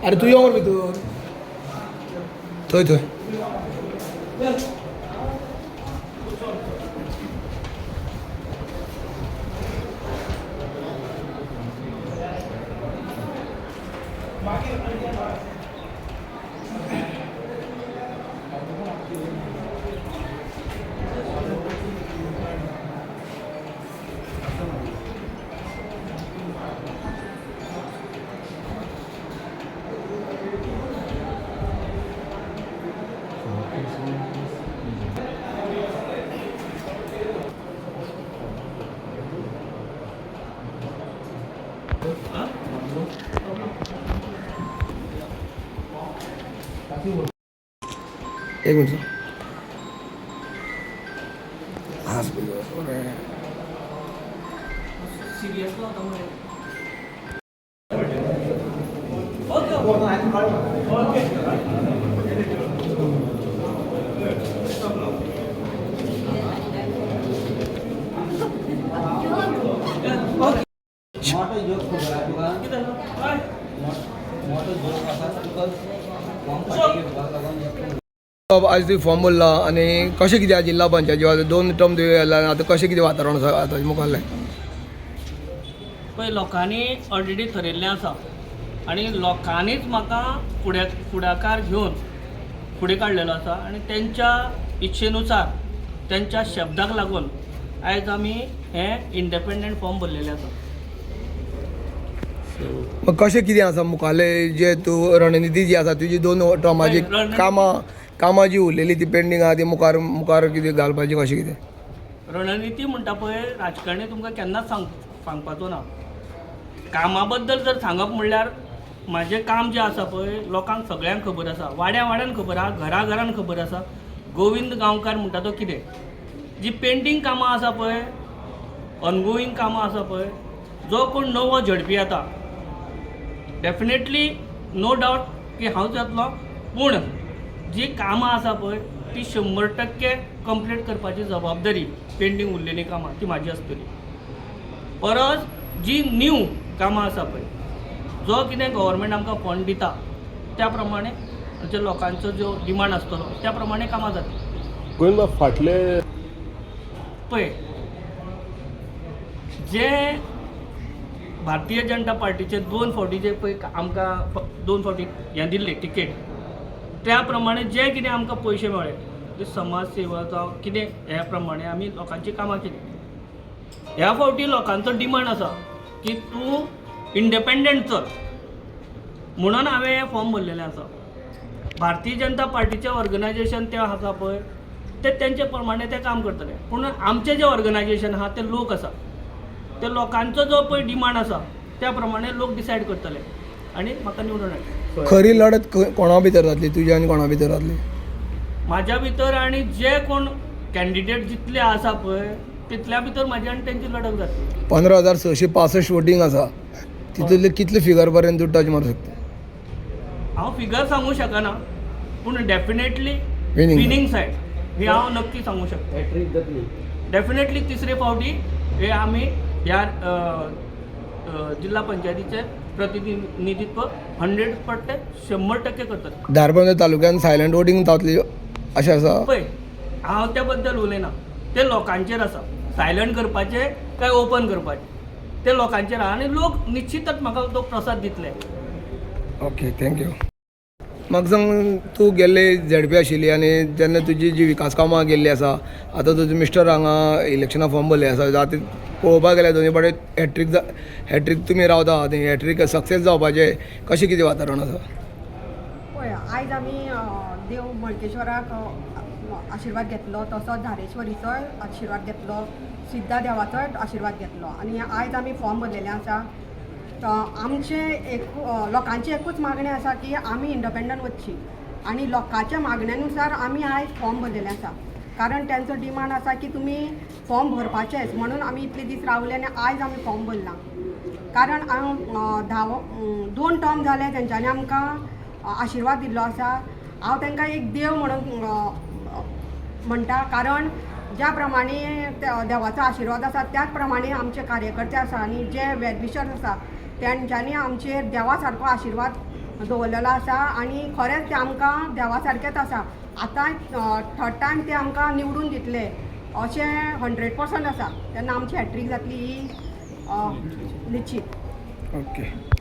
अरे तू येवर भितर थंय थंय एक मिनिट हाच आज तुम्ही फॉर्म भरला आणि कशें कितें जिल्हा पंचायती 2 टर्म दिले आता कशें कितें वातावरण आसा आतां मुखारलें पळय लोकांनी ऑलरेडी ठरयल्लें आसा आनी लोकांनीच म्हाका फुडाकार घेवन फुडें काडलेलो आसा आनी तेंच्या इच्छेनुसार तेंच्या शब्दाक लागून आयज आमी हें इंडिपेंडंट फॉर्म भरलेलें आसा. मग कशें कितें आसा मुखारलें जे तूं रणनिती जी आसा तुजी 2 टर्माची कामां जी उरलेली ती पेंडींग आहा ती मुखार कितें घालपाची कशें कितें रणनिती म्हणटा पळय राजकारणी तुमकां केन्नाच सांगपाचो ना. कामा बद्दल जर सांगप म्हणल्यार म्हाजें काम जें आसा पळय लोकांक सगळ्यांक खबर आसा, वाड्यान खबर आसा, घरान खबर आसा. गोविंद गांवकार म्हणटा तो कितें जी पेंटींग कामां आसा पळय ऑनगोईंग कामां आसा पळय जो कोण नवो झडपी येता डेफिनेटली नो डावट की हांवच येतलो पूण जी कामां आसा पळय ती 100% कंप्लीट करपाची जबाबदारी पेंडींग उरलेलीं कामां ती म्हाजी आसतली. परस जी न्यू कामां आसा पळय जो कितें गव्हर्मेंट आमकां फंड दिता त्या प्रमाणे जे लोकांचो जो डिमांड आसतलो त्या प्रमाणे कामां जातली. गोविंद फाटले पळय जे भारतीय जनता पार्टीचे 2 फावटी जे पळय आमकां 2 फावटी हें दिल्लें टिकेट त्या प्रमाणे जे कितें आमकां पयशे मेळ्ळे ते समाज सेवा जावं कितें ह्या प्रमाणे आमी लोकांची कामां केली. ह्या फावटी लोकांचो डिमांड आसा की तूं इंडिपेंडंट चल म्हणून हांवें हें फॉर्म भरलेलें आसा. भारतीय जनता पार्टीचें ऑर्गनायजेशन तें आसा पळय ते तेंचे प्रमाणे ते काम करतले पूण आमचें जें ऑर्गनायजेशन आहा ते लोक आसा ते लोकांचो जो पळय डिमांड आसा त्या प्रमाणे लोक डिसायड करतले आनी म्हाका निवडून हाडटले. खरी लढत कोणा भितर जातली तुज्या आनी कोणा भितर जातली म्हाज्या भितर आनी जे कोण कॅन्डिडेट जितले आसा पळय तितल्या भितर म्हाजी आनी तेंची लढत जातली. 15,665 वोटींग आसा तितूंतले कितले फिगर पर्यंत तूं टच मारूं शकता हांव फिगर सांगू शकना पूण डेफिनेटली Winning विनिंग सायड हे हांव नक्की सांगू शकता. डेफिनेटली 3रे फावटी हे आमी ह्या जिल्हा पंचायतीचे प्रतिनिधित्व 100% करतात. धारबांदोड तालुक्यात सायलंट वोटींग जातली अशें आसा पळय हांव त्या बद्दल उलयना ते लोकांचेर आसा सायलंट करपाचे काय ओपन करपाचे ते लोकांचेर आहा आनी लोक निश्चितच म्हाका तो प्रसाद दितले. Okay thank you. म्हाका सांग तूं गेल्ले झडपी आशिल्ली आनी जेन्ना तुजी जी विकास कामां गेल्ली आसा आतां तुजो मिस्टर हांगा इलेक्शना फॉर्म भरले आसा आतां पळोवपाक गेल्यार दोनी कडेन हॅट्रीक तुमी रावता आनी हॅट्रीक सक्सेस जावपाचें कशें कितें वातावरण आसा. पळय आयज आमी देव मळकेश्वराक आशिर्वाद घेतलो तसोच धारेश्वरीचोय आशिर्वाद घेतलो सिद्धा देवाचोय आशिर्वाद घेतलो आनी आयज आमी फॉर्म भरलेलें आसा. आमचे लोकांची एकूच मागणी आसा की आमी इंडिपेंडंट वचची आनी लोकांच्या मागण्यानुसार आमी आयज फॉर्म भरलेलें आसा. कारण तेंचो डिमांड आसा की तुमी फॉर्म भरपाचेच म्हणून आमी इतले दीस रावले आनी आयज आमी फॉर्म भरला. कारण हांव 2 टर्म जाले तेंच्यांनी आमकां आशिर्वाद दिल्लो आसा. हांव तांकां एक देव म्हणून म्हणटा कारण ज्या प्रमाणे देवाचो आशिर्वाद आसा त्याच प्रमाणे आमचे कार्यकर्ते आसा आनी जे वेलविशर्स आसा तेंच्यांनी आमचेर देवा सारको आशिर्वाद दवरलेलो आसा आनी खरेंच ते आमकां देवा सारकेंच आसा. आतां थर्ड टायम ते आमकां निवडून दितले अशें 100% आसा. तेन्ना आमची हॅट्रीक जातली ही निश्चित. ओके.